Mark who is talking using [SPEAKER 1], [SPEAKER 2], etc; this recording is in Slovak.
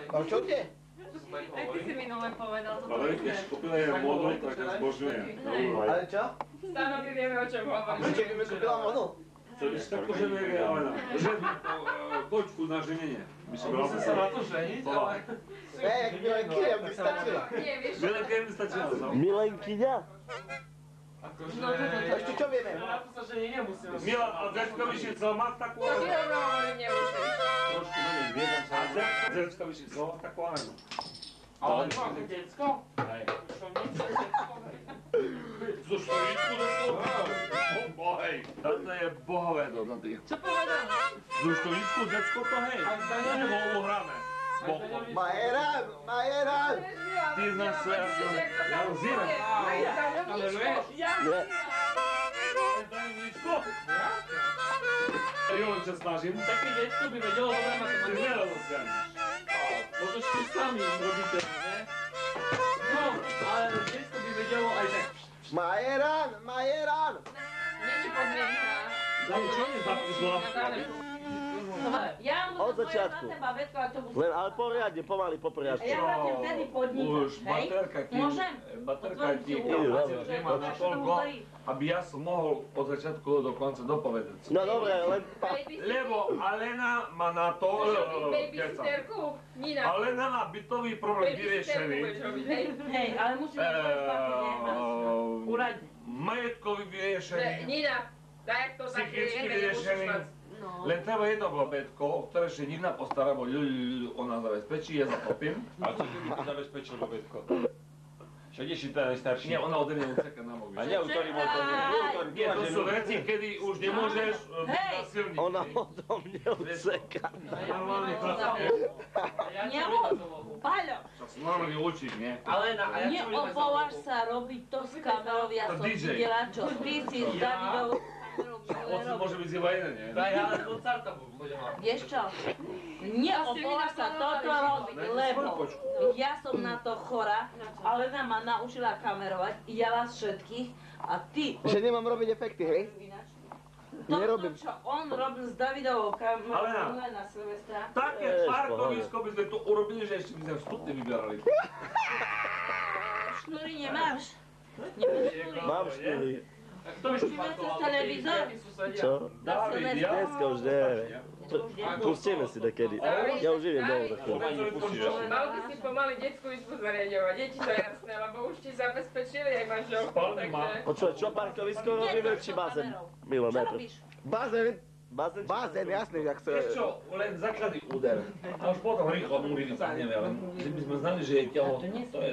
[SPEAKER 1] A čo kde?
[SPEAKER 2] Aj ty si minule povedal toto.
[SPEAKER 3] Ale keď kúpila je modu, tak zbožňuje.
[SPEAKER 1] Ale čo?
[SPEAKER 2] Stále my vieme, o čom hovoríš.
[SPEAKER 1] Čiže mi kúpila modu?
[SPEAKER 3] To je takú ženu, jak je Alena. Kočku na ženenie.
[SPEAKER 4] Musím sa na to ženiť, ale...
[SPEAKER 1] Jak Milenkyňa by stačila.
[SPEAKER 2] Nie, vieš čo?
[SPEAKER 3] Milenkyňa by stačila.
[SPEAKER 5] Milenkyňa?
[SPEAKER 4] Akože...
[SPEAKER 1] Ešte čo vieme?
[SPEAKER 4] Na to sa ženiť nemusím.
[SPEAKER 3] Milan, a Zecka Vyšicová má takú
[SPEAKER 2] To
[SPEAKER 3] Alenu?
[SPEAKER 2] ti hovorím, nemusíš.
[SPEAKER 3] Trošku menej, viedam sa. A Zecka Vyšicová má takú Alenu?
[SPEAKER 4] Ale má ako decko?
[SPEAKER 3] Hej.
[SPEAKER 4] Čo niečo decko?
[SPEAKER 3] Zo štolíčku do toho? Hej. Toto je bohové do tých.
[SPEAKER 2] Čo povedal?
[SPEAKER 3] Zo štolíčku, Zecko to hej. Nebo uhráme.
[SPEAKER 1] Majeran!
[SPEAKER 3] Ty znáš svoje ako... Ja ho zírem.
[SPEAKER 4] Kameruješ?
[SPEAKER 5] Nie.
[SPEAKER 3] Tajemničko? Jo, čo snažím?
[SPEAKER 4] Také decko by vedelo dobre
[SPEAKER 3] Ty
[SPEAKER 4] matematiku.
[SPEAKER 3] nerozosiahneš.
[SPEAKER 4] No to vy sami robíte, ne? No, ale decko by vedelo aj tak.
[SPEAKER 1] Majeran!
[SPEAKER 2] Není podmienka.
[SPEAKER 3] Daj, čo mi zapíšla?
[SPEAKER 2] Ja mu
[SPEAKER 5] Od
[SPEAKER 2] to
[SPEAKER 5] začiatku.
[SPEAKER 2] poviem na teba, Betko, ak to musím.
[SPEAKER 5] Len ale poriadne, pomaly po poriadku.
[SPEAKER 2] Ja vlastne vtedy podnikám,
[SPEAKER 3] Už
[SPEAKER 2] hej?
[SPEAKER 3] baterka ti...
[SPEAKER 2] Môžem?
[SPEAKER 3] Baterka ti...
[SPEAKER 2] Otvoriť
[SPEAKER 5] si
[SPEAKER 3] Nemá na toľko, aby ja som mohol od začiatku do konca dopovedať.
[SPEAKER 5] No dobre, len...
[SPEAKER 3] Lebo Alena má na to...
[SPEAKER 2] Babysitterku? Nina.
[SPEAKER 3] Alena má bytový problém vyriešený.
[SPEAKER 2] Hej, ale musíme povedať úradne.
[SPEAKER 3] Majetkový vyriešený.
[SPEAKER 2] Nina, tak to tak
[SPEAKER 3] Psychicky
[SPEAKER 2] vieme, nemusíš
[SPEAKER 3] vyriešený.
[SPEAKER 2] mať. No.
[SPEAKER 3] Len treba jedno babetko, ktoré ešte Nina postará, bo ona zabezpečí, ja zapopím.
[SPEAKER 6] A co by to zabezpečil bobetko? Však je ten najstarší.
[SPEAKER 3] Nie, ona ode mňa uceká na mobil.
[SPEAKER 6] A neutorím o tom.
[SPEAKER 3] Nie, to sú veci, kedy už nemôžeš byť na silnici.
[SPEAKER 5] Ona odo mňa uceká.
[SPEAKER 3] Normálne chlapci.
[SPEAKER 2] Paľo,
[SPEAKER 3] Však sa normálne učíš, nie?
[SPEAKER 4] Alena, a ja čo budem
[SPEAKER 2] neopováž sa robiť to s kamerou, ja
[SPEAKER 3] To
[SPEAKER 2] som
[SPEAKER 3] DJ.
[SPEAKER 2] videla, čo ty si s Davidovou kamerou
[SPEAKER 3] Oci môže byť iba jeden, nie?
[SPEAKER 4] Daj, ale koncerta budem mať.
[SPEAKER 2] Vieš čo? Neopováž sa toto robiť, lebo ja som na to chora, Alena ma naučila kamerovať, ja vás všetkých a ty...
[SPEAKER 1] Že nemám robiť efekty, hej?
[SPEAKER 2] Toto, čo on robil s Davidovou kamerou,
[SPEAKER 3] Alena.
[SPEAKER 2] na Silvestra.
[SPEAKER 3] Také parkovisko by sme tu urobili, že ešte by sme vstupne vyberali.
[SPEAKER 2] Šnúry nemáš? Nemáš šnúry?
[SPEAKER 5] Mám štyri.
[SPEAKER 4] Kto by tu parkoval?
[SPEAKER 2] televízor?
[SPEAKER 4] Jakí susedia?
[SPEAKER 5] Čo?
[SPEAKER 3] Dávid, ja?
[SPEAKER 5] Dneska už neviem. Pustíme si takedy. Ja už idem domov za chvíľu.
[SPEAKER 2] Mal by si pomaly detskú izbu zariadovať, je ti to jasné, lebo už ti zabezpečili aj manželku,
[SPEAKER 3] Spálne má.
[SPEAKER 2] takže...
[SPEAKER 5] Počúvaj, čo parkovisko robíme, či bazén? Milo,
[SPEAKER 2] Čo
[SPEAKER 5] najprv.
[SPEAKER 2] robíš?
[SPEAKER 1] Bazén,
[SPEAKER 5] Bazén?
[SPEAKER 1] bazén, jasný, jak sa...
[SPEAKER 3] Vieš čo, len základný úder. A už potom rýchlo múry vytáhneme, len že by sme znali, že je telo, to je...